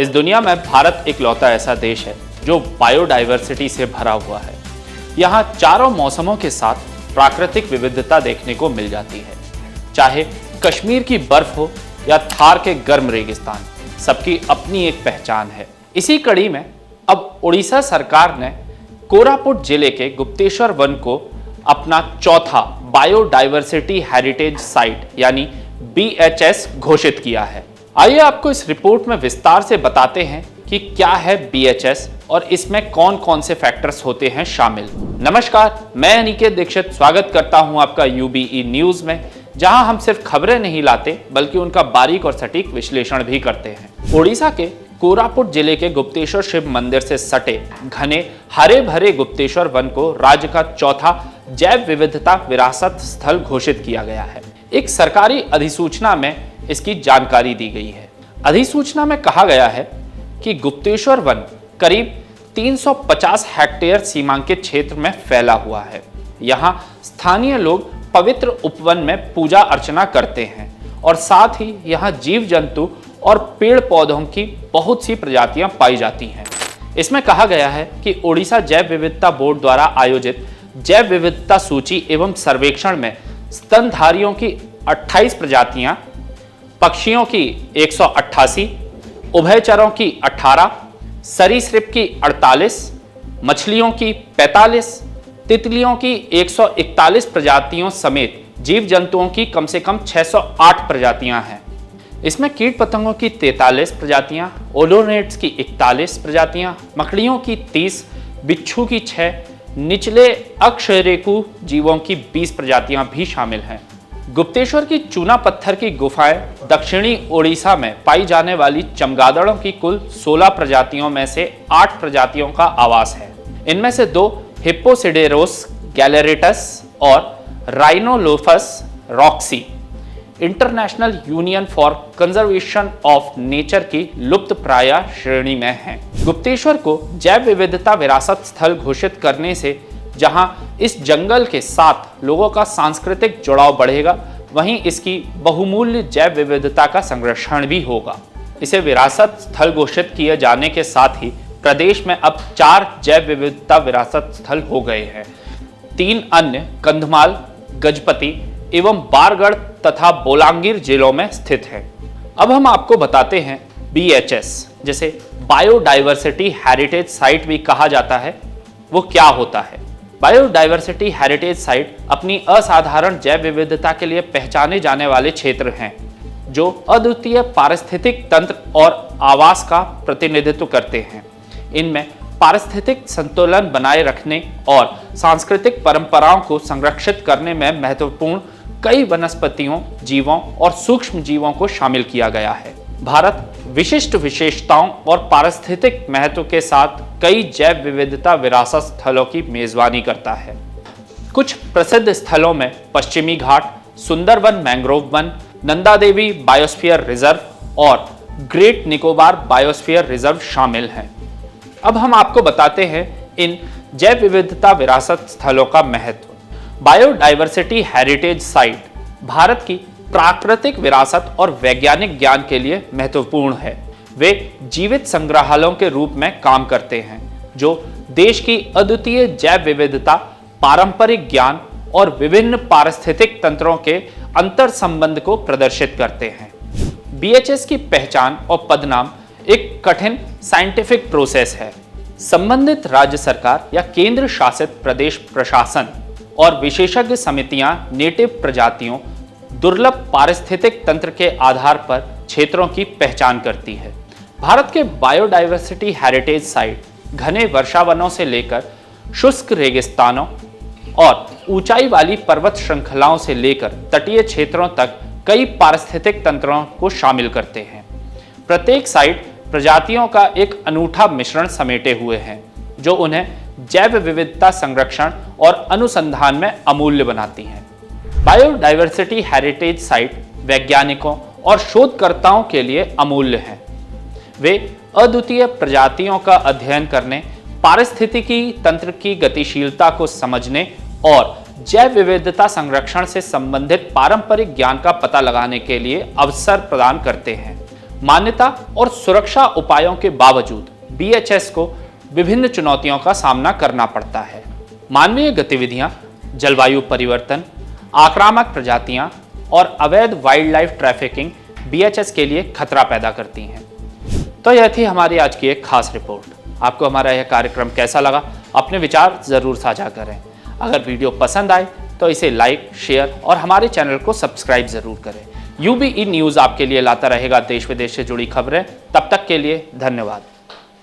इस दुनिया में भारत इकलौता ऐसा देश है जो बायोडायवर्सिटी से भरा हुआ है। यहाँ चारों मौसमों के साथ प्राकृतिक विविधता देखने को मिल जाती है। चाहे कश्मीर की बर्फ हो या थार के गर्म रेगिस्तान, सबकी अपनी एक पहचान है। इसी कड़ी में अब उड़ीसा सरकार ने कोरापुट जिले के गुप्तेश्वर वन को अपना चौथा बायोडायवर्सिटी हेरिटेज साइट यानी BHS घोषित किया है। आइए आपको इस रिपोर्ट में विस्तार से बताते हैं कि क्या है BHS और इसमें कौन कौन से फैक्टर्स होते हैं शामिल। नमस्कार, मैं अनिकेत दीक्षित स्वागत करता हूं आपका UBE न्यूज में, जहां हम सिर्फ खबरें नहीं लाते बल्कि उनका बारीक और सटीक विश्लेषण भी करते हैं। ओडिशा के कोरापुट जिले के गुप्तेश्वर शिव मंदिर से सटे घने हरे भरे गुप्तेश्वर वन को राज्य का चौथा जैव विविधता विरासत स्थल घोषित किया गया है। एक सरकारी अधिसूचना में इसकी जानकारी दी गई है। अधिसूचना में कहा गया है कि गुप्तेश्वर वन करीब 350 हेक्टेयर सीमांकित क्षेत्र में फैला हुआ है। यहाँ स्थानीय लोग पवित्र उपवन में पूजा अर्चना करते हैं और साथ ही यहाँ जीव जंतु और पेड़ पौधों की बहुत सी प्रजातियां पाई जाती हैं। इसमें कहा गया है कि ओडिशा जैव विविधता बोर्ड द्वारा आयोजित जैव विविधता सूची एवं सर्वेक्षण में स्तनधारियों की 28 प्रजातियां, पक्षियों की 188, उभयचरों की 18, सरीसृप की 48, मछलियों की 45, तितलियों की 141 प्रजातियों समेत जीव जंतुओं की कम से कम 608 प्रजातियां हैं। इसमें कीट पतंगों की 43 प्रजातियां, ओडोनेट्स की 41 प्रजातियां, मकड़ियों की 30, बिच्छू की 6, निचले अकशेरुकी जीवों की 20 प्रजातियां भी शामिल हैं। गुप्तेश्वर की चूना पत्थर की गुफाएं दक्षिणी ओडिशा में पाई जाने वाली चमगादड़ों की कुल 16 प्रजातियों में से 8 प्रजातियों का आवास है। इनमें से 2 हिप्पोसिडेरोस गैलेरिटस और Rhinolophus rouxii International Union for Conservation of Nature की लुप्त प्राय श्रेणी में हैं। गुप्तेश्वर को जैव विविधता विरासत स्थल घोषित करने से जहां इस जंगल के साथ लोगों का सांस्कृतिक जुड़ाव बढ़ेगा, वहीं इसकी बहुमूल्य जैव विविधता का संरक्षण भी होगा। इसे विरासत स्थल घोषित किए जाने के साथ ही प्रदेश में अब 4 जैव विविधता विरासत स्थल हो गए हैं। 3 अन्य कंधमाल, गजपति एवं बारगढ़ तथा बोलांगीर जिलों में स्थित है। अब हम आपको बताते हैं BHS, जिसे बायोडायवर्सिटी हेरिटेज साइट भी कहा जाता है, वो क्या होता है। बायोडायवर्सिटी हेरिटेज साइट अपनी असाधारण जैव विविधता के लिए पहचाने जाने वाले क्षेत्र हैं, जो अद्वितीय पारिस्थितिक तंत्र और आवास का प्रतिनिधित्व करते हैं। इनमें पारिस्थितिक संतुलन बनाए रखने और सांस्कृतिक परंपराओं को संरक्षित करने में महत्वपूर्ण कई वनस्पतियों, जीवों और सूक्ष्म जीवों को शामिल किया गया है। भारत विशिष्ट विशेषताओं और पारिस्थितिक महत्व के साथ कई जैव विविधता विरासत स्थलों की मेजबानी करता है। कुछ प्रसिद्ध स्थलों में पश्चिमी घाट, Sundarban mangrove one, Nanda Devi biosphere reserve और ग्रेट निकोबार बायोस्फीयर रिजर्व शामिल हैं। अब हम आपको बताते हैं इन जैव विविधता विरासत स्थलों का महत्व। बायोडायवर्सिटी हेरिटेज साइट भारत की प्राकृतिक विरासत और वैज्ञानिक ज्ञान के लिए महत्वपूर्ण है। वे जीवित संग्रहालयों के रूप में काम करते हैं, जो देश की अद्वितीय जैव विविधता, पारंपरिक ज्ञान और विभिन्न पारिस्थितिक तंत्रों के अंतर संबंध को प्रदर्शित करते हैं। BHS की पहचान और पदनाम एक कठिन साइंटिफिक प्रोसेस है। संबंधित राज्य सरकार या केंद्र शासित प्रदेश प्रशासन और विशेषज्ञ समितियां नेटिव प्रजातियों, दुर्लभ पारिस्थितिक तंत्र के आधार पर क्षेत्रों की पहचान करती है। भारत के बायोडायवर्सिटी हेरिटेज साइट घने वर्षावनों से लेकर शुष्क रेगिस्तानों और ऊंचाई वाली पर्वत श्रृंखलाओं से लेकर तटीय क्षेत्रों तक कई पारिस्थितिक तंत्रों को शामिल करते हैं। प्रत्येक साइट प्रजातियों का एक अनूठा मिश्रण समेटे हुए हैं, जो उन्हें जैव विविधता संरक्षण और अनुसंधान में अमूल्य बनाती हैं। बायोडायवर्सिटी हेरिटेज साइट वैज्ञानिकों और शोधकर्ताओं के लिए अमूल्य हैं। वे अद्वितीय प्रजातियों का अध्ययन करने, पारिस्थितिकी तंत्र की गतिशीलता को समझने और जैव विविधता संरक्षण से संबंधित पारंपरिक ज्ञान का पता लगाने के लिए अवसर प्रदान करते हैं। मान्यता और सुरक्षा उपायों के बावजूद बीएचएस को विभिन्न चुनौतियों का सामना करना पड़ता है। मानवीय गतिविधियां, जलवायु परिवर्तन, आक्रामक प्रजातियां और अवैध वाइल्ड लाइफ ट्रैफिकिंग बीएचएस के लिए खतरा पैदा करती हैं। तो यह थी हमारी आज की एक खास रिपोर्ट। आपको हमारा यह कार्यक्रम कैसा लगा? अपने विचार जरूर साझा करें। अगर वीडियो पसंद आए तो इसे लाइक, शेयर और हमारे चैनल को सब्सक्राइब जरूर करें। यूबीई न्यूज़ आपके लिए लाता रहेगा देश विदेश से जुड़ी खबरें। तब तक के लिए धन्यवाद।